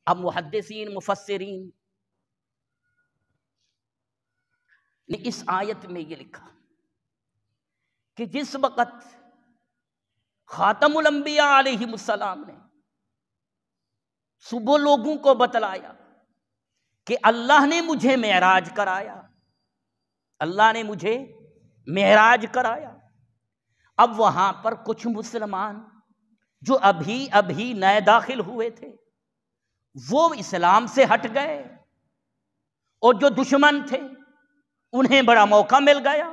اب محدثین مفسرین نے اس آیت میں یہ لکھا کہ جس وقت خاتم الانبیاء علیہ السلام نے صبح لوگوں کو بتلایا کہ اللہ نے مجھے معراج کرایا، اللہ نے مجھے معراج کرایا، اب وہاں پر کچھ مسلمان جو ابھی نئے داخل ہوئے تھے وہ اسلام سے ہٹ گئے، اور جو دشمن تھے انہیں بڑا موقع مل گیا،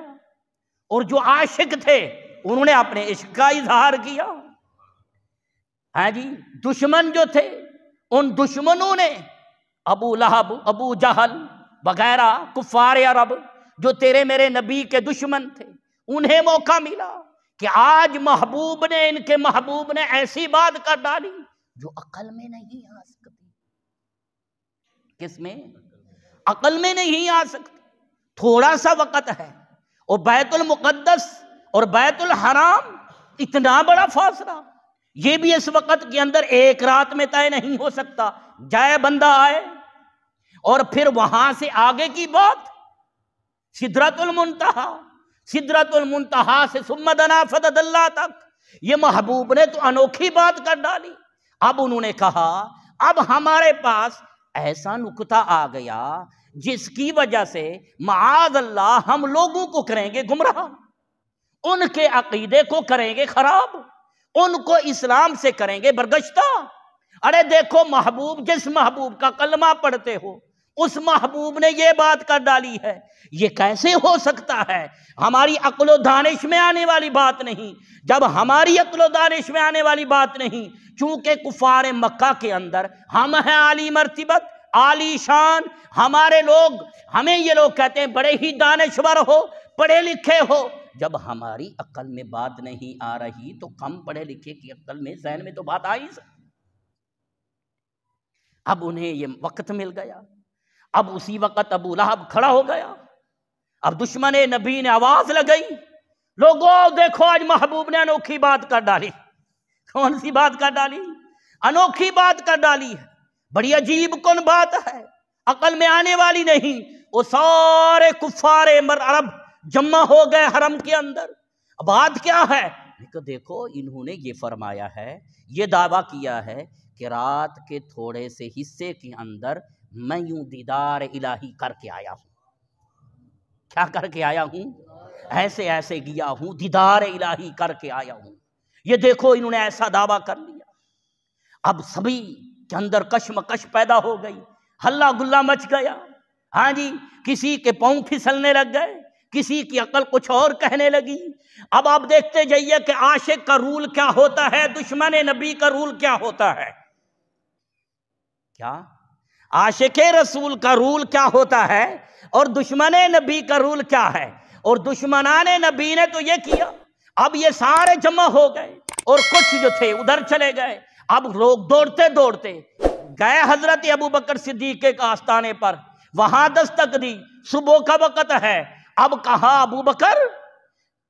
اور جو عاشق تھے انہوں نے اپنے عشق کا اظہار کیا۔ ہاں جی، دشمن جو تھے ان دشمنوں نے ابو لہب، ابو جہل وغیرہ کفار عرب جو تیرے میرے نبی کے دشمن تھے، انہیں موقع ملا کہ آج محبوب نے، ان کے محبوب نے ایسی بات کر ڈالی جو عقل میں نہیں آ سکتی۔ کس میں؟ عقل میں نہیں آ سکتی۔ تھوڑا سا وقت ہے اور بیت المقدس اور بیت الحرام اتنا بڑا فاصلہ، یہ بھی اس وقت کے اندر ایک رات میں طے نہیں ہو سکتا۔ جائے بندہ آئے، اور پھر وہاں سے آگے کی بات سدرۃ المنتہا، سدرۃ المنتہا سے ثم دنا فتدلی تک، یہ محبوب نے تو انوکھی بات کر ڈالی۔ اب انہوں نے کہا اب ہمارے پاس ایسا نکتہ آ گیا جس کی وجہ سے معاذ اللہ ہم لوگوں کو کریں گے گمراہ، ان کے عقیدے کو کریں گے خراب، ان کو اسلام سے کریں گے برگشتہ۔ ارے دیکھو محبوب، جس محبوب کا کلمہ پڑھتے ہو اس محبوب نے یہ بات کر ڈالی ہے، یہ کیسے ہو سکتا ہے؟ ہماری عقل و دانش میں آنے والی بات نہیں۔ جب ہماری عقل و دانش میں آنے والی بات نہیں، چونکہ کفار مکہ کے اندر ہم ہیں عالی مرتبت، عالی شان، ہمارے لوگ، ہمیں یہ لوگ کہتے ہیں بڑے ہی دانشور ہو، پڑھے لکھے ہو۔ جب ہماری عقل میں بات نہیں آ رہی تو کم پڑھے لکھے کی عقل میں، ذہن میں تو بات آ ہی سکتی۔ اب انہیں یہ وقت مل گیا، اب اسی وقت ابو لہب کھڑا ہو گیا، اب دشمن نبی نے آواز لگائی، لوگوں دیکھو آج محبوب نے انوکھی بات کر ڈالی۔ کون سی بات کر ڈالی؟ انوکھی بات کر ڈالی ہے، بڑی عجیب کن بات ہے، عقل میں آنے والی نہیں۔ وہ سارے کفار عرب جمع ہو گئے حرم کے اندر۔ بات کیا ہے؟ کہ دیکھو انہوں نے یہ فرمایا ہے، یہ دعویٰ کیا ہے کہ رات کے تھوڑے سے حصے کے اندر میں یوں دیدار الہی کر کے آیا ہوں۔ کیا کر کے آیا ہوں؟ ایسے ایسے گیا ہوں، دیدار الہی کر کے آیا ہوں۔ یہ دیکھو انہوں نے ایسا دعویٰ کر لیا۔ اب سبھی کے اندر کشمکش پیدا ہو گئی، ہلا گلا مچ گیا۔ ہاں جی، کسی کے پاؤں پھسلنے لگ گئے، کسی کی عقل کچھ اور کہنے لگی۔ اب آپ دیکھتے جائیے کہ عاشق کا رول کیا ہوتا ہے، دشمن نبی کا رول کیا ہوتا ہے۔ کیا عاشق رسول کا رول کیا ہوتا ہے اور دشمن نبی کا رول کیا ہے؟ اور دشمنان نبی نے تو یہ کیا، اب یہ سارے جمع ہو گئے اور کچھ جو تھے ادھر چلے گئے۔ اب لوگ دوڑتے دوڑتے گئے حضرت ابوبکر صدیق کے آستانے پر، وہاں دستک دی، صبح کا وقت ہے۔ اب کہا ابو بکر،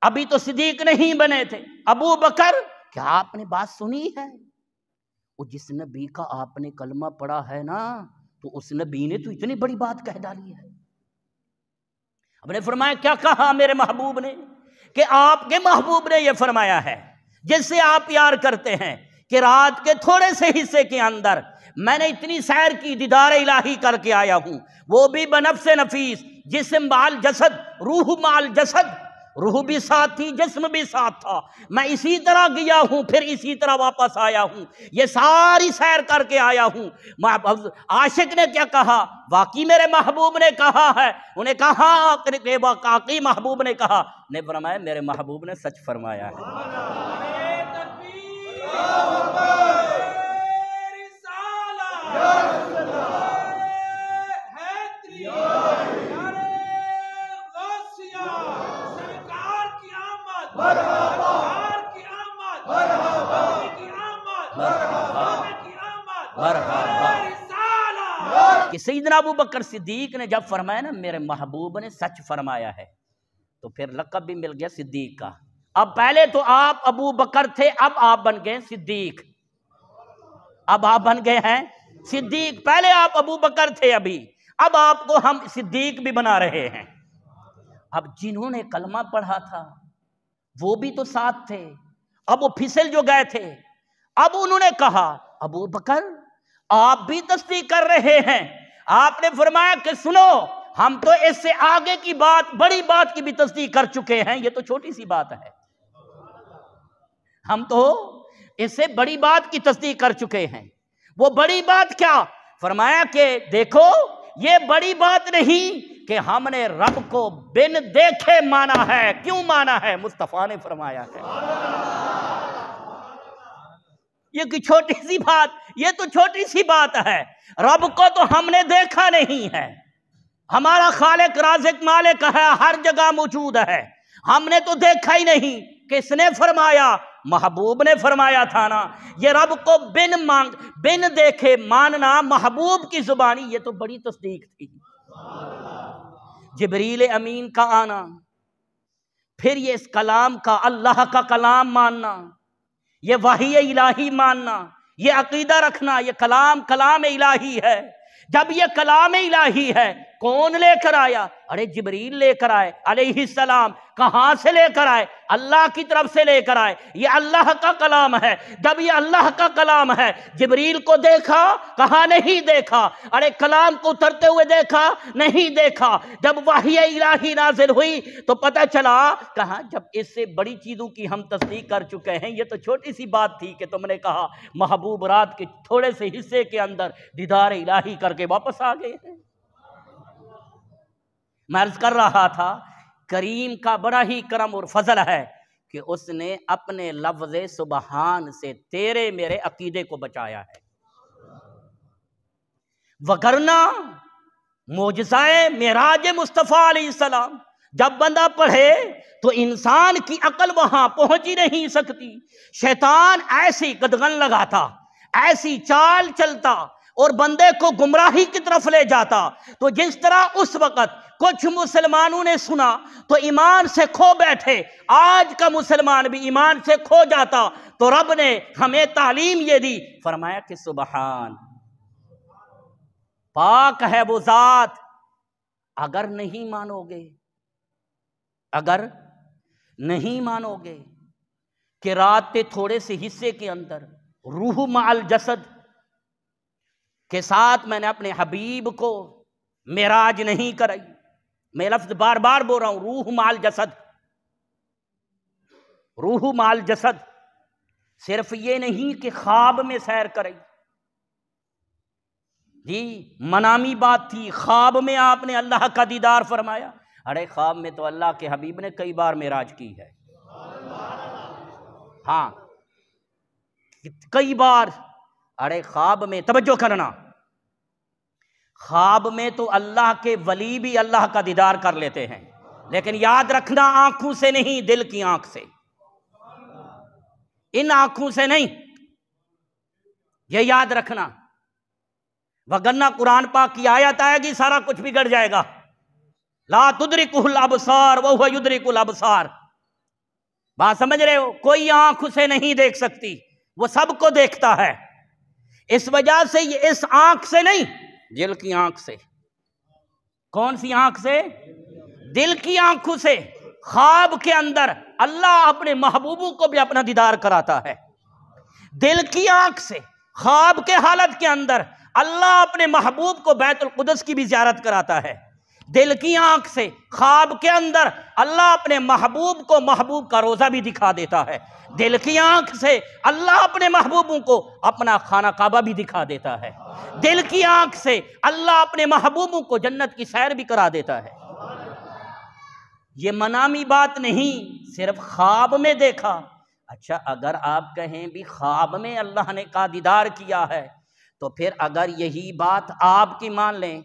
ابھی تو صدیق نہیں بنے تھے، ابو بکر کیا آپ نے بات سنی ہے؟ وہ جس نبی کا آپ نے کلمہ پڑھا ہے نا، تو اس نبی نے تو اتنی بڑی بات کہہ ڈالی ہے۔ اب نے فرمایا کیا کہا میرے محبوب نے؟ کہ آپ کے محبوب نے یہ فرمایا ہے جس سے آپ پیار کرتے ہیں کہ رات کے تھوڑے سے حصے کے اندر میں نے اتنی سیر کی، دیدار الہی کر کے آیا ہوں، وہ بھی بنفس نفیس، جسم مال جسد، روح مال جسد، روح بھی ساتھ تھی، جسم بھی ساتھ تھا، میں اسی طرح گیا ہوں پھر اسی طرح واپس آیا ہوں، یہ ساری سیر کر کے آیا ہوں۔ عاشق نے کیا کہا؟ واقعی میرے محبوب نے کہا ہے۔ انہیں کہا کہ واقعی محبوب نے کہا، نے فرمایا میرے محبوب نے سچ فرمایا ہے۔ کہ سیدنا ابو بکر صدیق نے جب فرمایا نا میرے محبوب نے سچ فرمایا ہے، تو پھر لقب بھی مل گیا صدیق کا۔ اب پہلے تو آپ ابو بکر تھے، اب آپ بن گئے صدیق، اب آپ بن گئے ہیں صدیق، پہلے آپ ابو بکر تھے ابھی، اب آپ کو ہم صدیق بھی بنا رہے ہیں۔ اب جنہوں نے کلمہ پڑھا تھا وہ بھی تو ساتھ تھے، اب وہ پھسل جو گئے تھے، اب انہوں نے کہا ابو بکر آپ بھی تصدیق کر رہے ہیں؟ آپ نے فرمایا کہ سنو، ہم تو اس سے آگے کی بات، بڑی بات کی بھی تصدیق کر چکے ہیں، یہ تو چھوٹی سی بات ہے، ہم تو اس سے بڑی بات کی تصدیق کر چکے ہیں۔ وہ بڑی بات کیا؟ فرمایا کہ دیکھو یہ بڑی بات نہیں کہ ہم نے رب کو بن دیکھے مانا ہے۔ کیوں مانا ہے؟ مصطفیٰ نے فرمایا ہے۔ یہ کوئی چھوٹی سی بات، یہ تو چھوٹی سی بات ہے۔ رب کو تو ہم نے دیکھا نہیں ہے، ہمارا خالق رازق مالک ہے، ہر جگہ موجود ہے، ہم نے تو دیکھا ہی نہیں۔ کس نے فرمایا؟ محبوب نے فرمایا تھا نا۔ یہ رب کو بن دیکھے ماننا محبوب کی زبانی، یہ تو بڑی تصدیق تھی۔ جبریل امین کا آنا، پھر یہ اس کلام کا اللہ کا کلام ماننا، یہ وحی الہی ماننا، یہ عقیدہ رکھنا یہ کلام الہی ہے۔ جب یہ کلام الہی ہے، کون لے کر آیا؟ ارے جبریل لے کر آئے علیہ السلام۔ کہاں سے لے کر آئے؟ اللہ کی طرف سے لے کر آئے۔ یہ اللہ کا کلام ہے۔ جب یہ اللہ کا کلام ہے، جبریل کو دیکھا؟ کہاں نہیں دیکھا۔ ارے کلام کو اترتے ہوئے دیکھا؟ نہیں دیکھا۔ جب وحی الہی نازل ہوئی تو پتہ چلا، کہاں جب اس سے بڑی چیزوں کی ہم تصدیق کر چکے ہیں، یہ تو چھوٹی سی بات تھی کہ تم نے کہا محبوب رات کے تھوڑے سے حصے کے اندر دیدار الہی کر کے واپس آ گئے ہیں۔ میں عرض کر رہا تھا کریم کا بڑا ہی کرم اور فضل ہے کہ اس نے اپنے لفظ سبحان سے تیرے میرے عقیدے کو بچایا ہے، وگرنہ معجزہ معراج مصطفیٰ علیہ السلام جب بندہ پڑھے تو انسان کی عقل وہاں پہنچ ہی نہیں سکتی۔ شیطان ایسی قدغن لگاتا، ایسی چال چلتا اور بندے کو گمراہی کی طرف لے جاتا۔ تو جس طرح اس وقت کچھ مسلمانوں نے سنا تو ایمان سے کھو بیٹھے، آج کا مسلمان بھی ایمان سے کھو جاتا۔ تو رب نے ہمیں تعلیم یہ دی، فرمایا کہ سبحان، پاک ہے وہ ذات۔ اگر نہیں مانو گے، اگر نہیں مانو گے کہ رات کے تھوڑے سے حصے کے اندر روح مع الجسد کے ساتھ میں نے اپنے حبیب کو معراج نہیں کرائی، میں لفظ بار بار بول رہا ہوں، روح مع الجسد، روح مع الجسد، صرف یہ نہیں کہ خواب میں سیر کرائی، جی منامی بات تھی، خواب میں آپ نے اللہ کا دیدار فرمایا۔ ارے خواب میں تو اللہ کے حبیب نے کئی بار معراج کی ہے، ہاں کئی بار۔ ارے خواب میں توجہ کرنا، خواب میں تو اللہ کے ولی بھی اللہ کا دیدار کر لیتے ہیں، لیکن یاد رکھنا آنکھوں سے نہیں، دل کی آنکھ سے، ان آنکھوں سے نہیں، یہ یاد رکھنا، وگرنہ قرآن پاک کی آیت آئے گی سارا کچھ بگڑ جائے گا۔ لا تدرکہ الابصار وہو یدرک الابصار، بات سمجھ رہے ہو؟ کوئی آنکھ اسے نہیں دیکھ سکتی، وہ سب کو دیکھتا ہے۔ اس وجہ سے یہ اس آنکھ سے نہیں، دل کی آنکھ سے۔ کون سی آنکھ سے؟ دل کی آنکھوں سے۔ خواب کے اندر اللہ اپنے محبوبوں کو بھی اپنا دیدار کراتا ہے، دل کی آنکھ سے۔ خواب کے حالت کے اندر اللہ اپنے محبوب کو بیت القدس کی بھی زیارت کراتا ہے، دل کی آنکھ سے۔ خواب کے اندر اللہ اپنے محبوب کو محبوب کا روزہ بھی دکھا دیتا ہے، دل کی آنکھ سے اللہ اپنے محبوبوں کو اپنا خانہ کعبہ بھی دکھا دیتا ہے، دل کی آنکھ سے اللہ اپنے محبوبوں کو جنت کی سیر بھی کرا دیتا ہے۔ یہ منامی بات نہیں، صرف خواب میں دیکھا۔ اچھا اگر آپ کہیں بھی خواب میں اللہ نے کا دیدار کیا ہے، تو پھر اگر یہی بات آپ کی مان لیں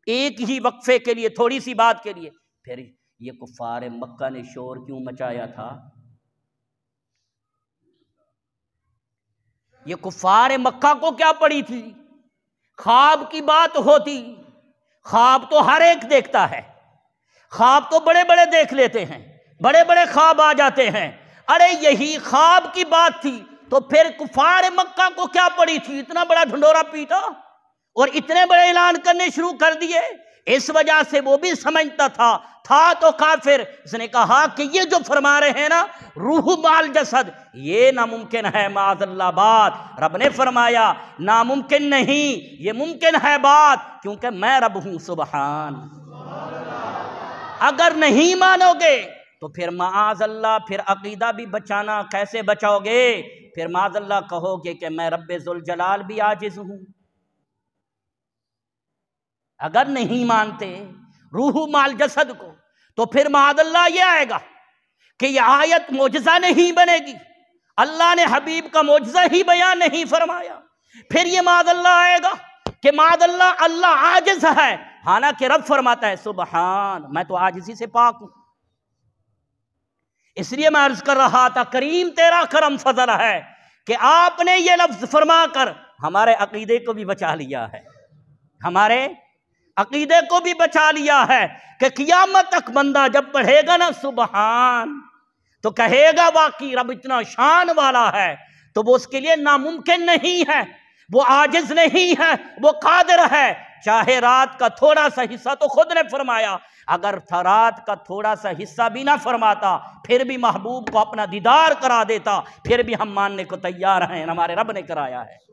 ایک ہی وقفے کے لیے، تھوڑی سی بات کے لیے، پھر یہ کفار مکہ نے شور کیوں مچایا تھا؟ یہ کفار مکہ کو کیا پڑی تھی؟ خواب کی بات ہوتی، خواب تو ہر ایک دیکھتا ہے، خواب تو بڑے بڑے دیکھ لیتے ہیں، بڑے بڑے خواب آ جاتے ہیں۔ ارے یہی خواب کی بات تھی تو پھر کفار مکہ کو کیا پڑی تھی اتنا بڑا ڈھنڈورا پیٹا؟ اور اتنے بڑے اعلان کرنے شروع کر دیے۔ اس وجہ سے وہ بھی سمجھتا تھا تو کافر، اس نے کہا کہ یہ جو فرما رہے ہیں نا روح مال جسد، یہ ناممکن ہے معاذ اللہ بات۔ رب نے فرمایا ناممکن نہیں، یہ ممکن ہے بات، کیونکہ میں رب ہوں سبحان۔ اگر نہیں مانو گے تو پھر معاذ اللہ پھر عقیدہ بھی بچانا کیسے بچاؤ گے؟ پھر معاذ اللہ کہو گے کہ میں رب ذوالجلال بھی عاجز ہوں۔ اگر نہیں مانتے روح مال جسد کو تو پھر معاذ اللہ یہ آئے گا کہ یہ آیت معجزہ نہیں بنے گی، اللہ نے حبیب کا معجزہ ہی بیان نہیں فرمایا۔ پھر یہ معاذ اللہ آئے گا کہ معاذ اللہ اللہ عاجز ہے، حالانکہ رب فرماتا ہے سبحان میں تو عاجزی سے پاک ہوں۔ اس لیے میں عرض کر رہا تھا کریم تیرا کرم فضل ہے کہ آپ نے یہ لفظ فرما کر ہمارے عقیدے کو بھی بچا لیا ہے، ہمارے عقیدے کو بھی بچا لیا ہے کہ قیامت تک بندہ جب پڑھے گا نا سبحان تو کہے گا واقعی رب اتنا شان والا ہے، تو وہ اس کے لیے ناممکن نہیں ہے، وہ عاجز نہیں ہے، وہ قادر ہے۔ چاہے رات کا تھوڑا سا حصہ، تو خود نے فرمایا اگر رات کا تھوڑا سا حصہ بھی نہ فرماتا پھر بھی محبوب کو اپنا دیدار کرا دیتا، پھر بھی ہم ماننے کو تیار ہیں، ہمارے رب نے کرایا ہے۔